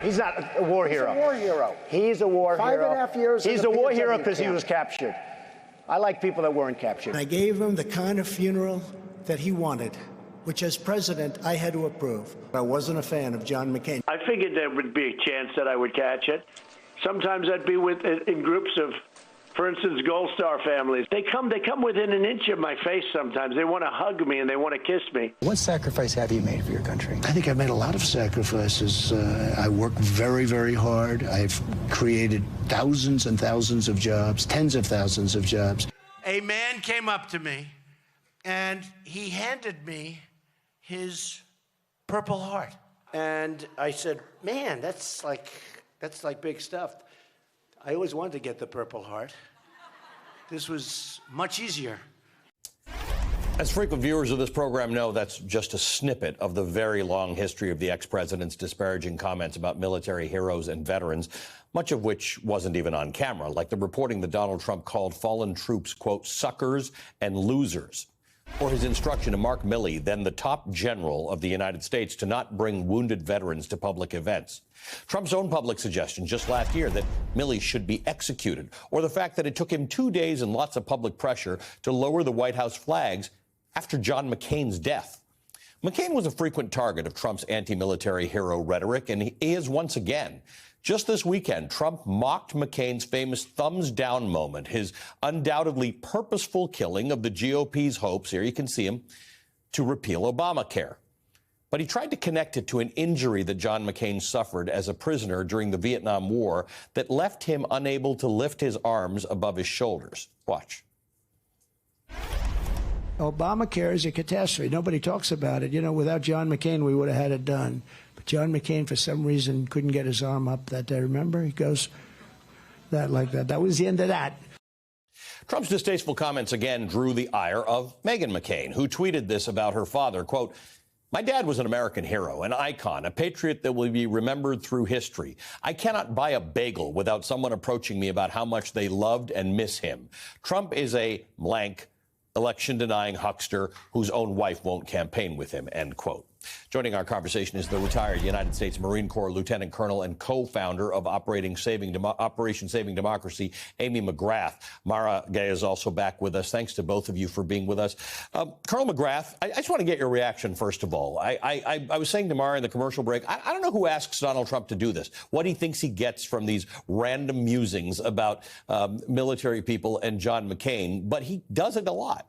He's not a war hero. He's a war hero. He's a war hero. 5.5 years. He's a war hero because he camp. was captured. I like people that weren't captured. I gave him the kind of funeral that he wanted, which as president I had to approve. I wasn't a fan of John McCain. I figured there would be a chance that I would catch it. Sometimes I'd be in groups of, for instance, Gold Star families. They come within an inch of my face sometimes. They want to hug me and they want to kiss me. What sacrifice have you made for your country? I think I've made a lot of sacrifices. I work very, very hard. I've created thousands and thousands of jobs, tens of thousands of jobs. A man came up to me and he handed me his Purple Heart. And I said, man, that's like big stuff. I always wanted to get the Purple Heart. This was much easier. As frequent viewers of this program know, that's just a snippet of the very long history of the ex-president's disparaging comments about military heroes and veterans, much of which wasn't even on camera, like the reporting that Donald Trump called fallen troops, quote, suckers and losers, or his instruction to Mark Milley, then the top general of the United States, to not bring wounded veterans to public events. Trump's own public suggestion just last year that Milley should be executed, or the fact that it took him 2 days and lots of public pressure to lower the White House flags after John McCain's death. McCain was a frequent target of Trump's anti-military hero rhetoric, and he is once again. Just this weekend, Trump mocked McCain's famous thumbs down moment, his undoubtedly purposeful killing of the GOP's hopes, here you can see him, to repeal Obamacare. But he tried to connect it to an injury that John McCain suffered as a prisoner during the Vietnam War that left him unable to lift his arms above his shoulders. Watch. Obamacare is a catastrophe. Nobody talks about it. You know, without John McCain, we would have had it done. But John McCain, for some reason, couldn't get his arm up that day. Remember? He goes that like that. That was the end of that. Trump's distasteful comments again drew the ire of Meghan McCain, who tweeted this about her father, quote, "My dad was an American hero, an icon, a patriot that will be remembered through history. I cannot buy a bagel without someone approaching me about how much they loved and miss him. Trump is a blank election-denying huckster whose own wife won't campaign with him," end quote. Joining our conversation is the retired United States Marine Corps Lieutenant Colonel and co-founder of Operation Saving Democracy, Amy McGrath. Mara Gay is also back with us. Thanks to both of you for being with us. Colonel McGrath, I just want to get your reaction, first of all. I was saying to Mara in the commercial break, I don't know who asks Donald Trump to do this, what he thinks he gets from these random musings about military people and John McCain, but he does it a lot.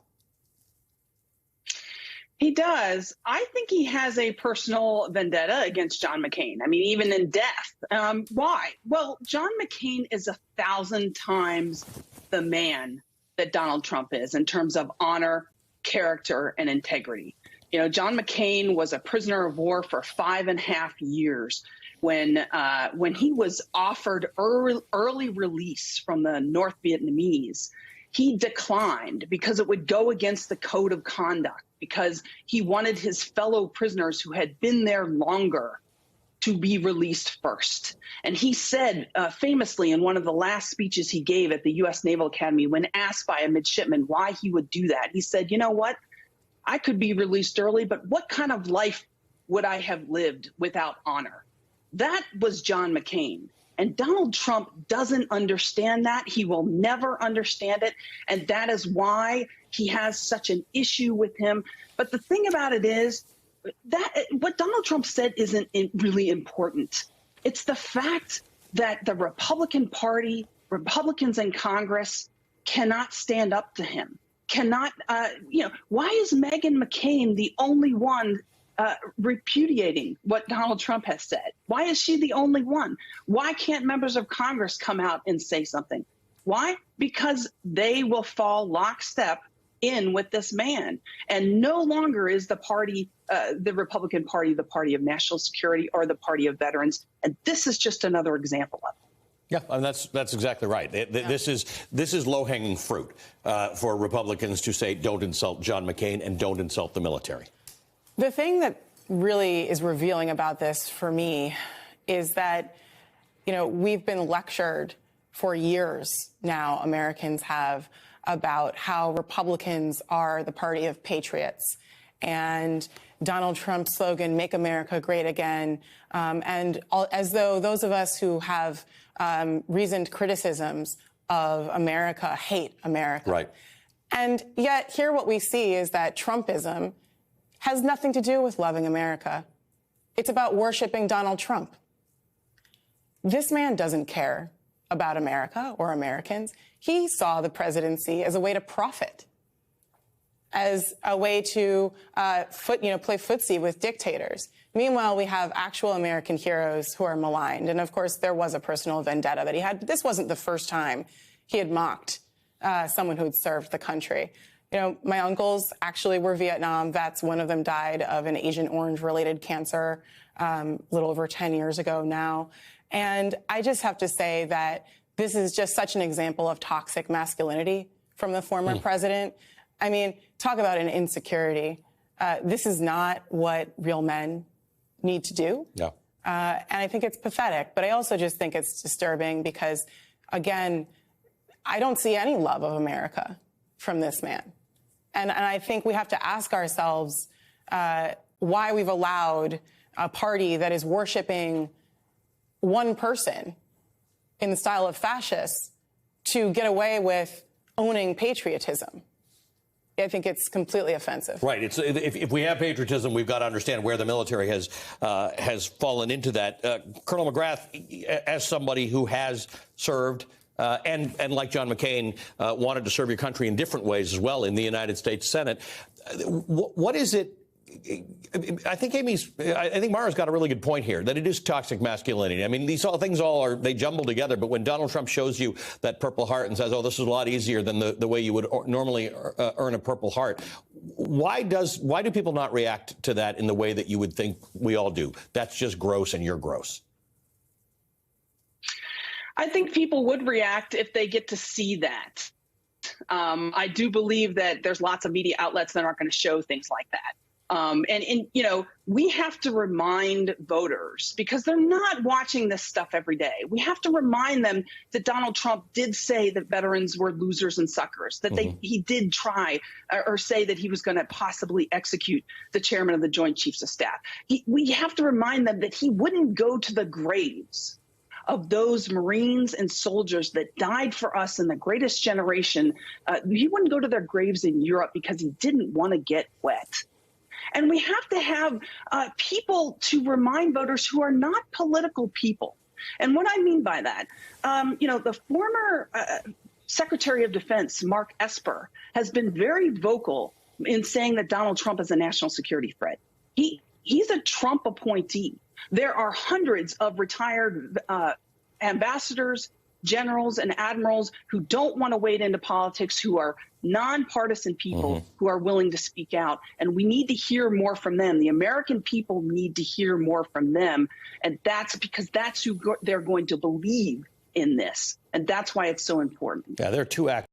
He does. I think he has a personal vendetta against John McCain. I mean, even in death. Why? Well, John McCain is 1,000 times the man that Donald Trump is in terms of honor, character, and integrity. You know, John McCain was a prisoner of war for 5.5 years when he was offered early release from the North Vietnamese. He declined because it would go against the code of conduct, because he wanted his fellow prisoners who had been there longer to be released first. And he said famously in one of the last speeches he gave at the U.S. Naval Academy, when asked by a midshipman why he would do that, he said, you know what, I could be released early, but what kind of life would I have lived without honor? That was John McCain. And Donald Trump doesn't understand that. He will never understand it. And that is why he has such an issue with him. But the thing about it is that what Donald Trump said isn't really important. It's the fact that the Republican Party, Republicans in Congress cannot stand up to him, cannot, why is Meghan McCain the only one repudiating what Donald Trump has said? Why is she the only one? Why can't members of Congress come out and say something? Why? Because they will fall lockstep in with this man. And no longer is the party, the Republican Party, the party of national security or the party of veterans. And this is just another example of it. Yeah, and that's exactly right. This is low-hanging fruit for Republicans to say, don't insult John McCain and don't insult the military. The thing that really is revealing about this for me is that, you know, we've been lectured for years now, Americans have, about how Republicans are the party of patriots and Donald Trump's slogan, "Make America Great Again," as though those of us who have reasoned criticisms of America hate America. Right. And yet here what we see is that Trumpism has nothing to do with loving America. It's about worshiping Donald Trump. This man doesn't care about America or Americans. He saw the presidency as a way to profit, as a way to play footsie with dictators. Meanwhile, we have actual American heroes who are maligned. And of course, there was a personal vendetta that he had. But this wasn't the first time he had mocked someone who had served the country. You know, my uncles actually were Vietnam vets. One of them died of an Agent Orange-related cancer a little over 10 years ago now. And I just have to say that this is just such an example of toxic masculinity from the former president. I mean, talk about an insecurity. This is not what real men need to do. Yeah. And I think it's pathetic. But I also just think it's disturbing because, again, I don't see any love of America from this man. And I think we have to ask ourselves why we've allowed a party that is worshiping one person in the style of fascists to get away with owning patriotism. I think it's completely offensive. Right. It's, if we have patriotism, we've got to understand where the military has fallen into that. Colonel McGrath, as somebody who has served and like John McCain, wanted to serve your country in different ways as well in the United States Senate, what is it? I think Mara's got a really good point here, that it is toxic masculinity. I mean, these things they jumble together. But when Donald Trump shows you that Purple Heart and says, oh, this is a lot easier than the way you would normally earn a Purple Heart, why do people not react to that in the way that you would think we all do? That's just gross, and you're gross. I think people would react if they get to see that. I do believe that there's lots of media outlets that aren't going to show things like that. And you know, we have to remind voters, because they're not watching this stuff every day. We have to remind them that Donald Trump did say that veterans were losers and suckers, that he did try or say that he was going to possibly execute the chairman of the Joint Chiefs of Staff. We have to remind them that he wouldn't go to the graves of those Marines and soldiers that died for us in the greatest generation. He wouldn't go to their graves in Europe because he didn't want to get wet. And we have to have people to remind voters who are not political people. And what I mean by that, you know, the former Secretary of Defense, Mark Esper, has been very vocal in saying that Donald Trump is a national security threat. He's a Trump appointee. There are hundreds of retired ambassadors, generals, and admirals who don't want to wade into politics, who are nonpartisan people who are willing to speak out. And we need to hear more from them. The American people need to hear more from them. And that's because that's who they're going to believe in this. And that's why it's so important. Yeah, there are two actors.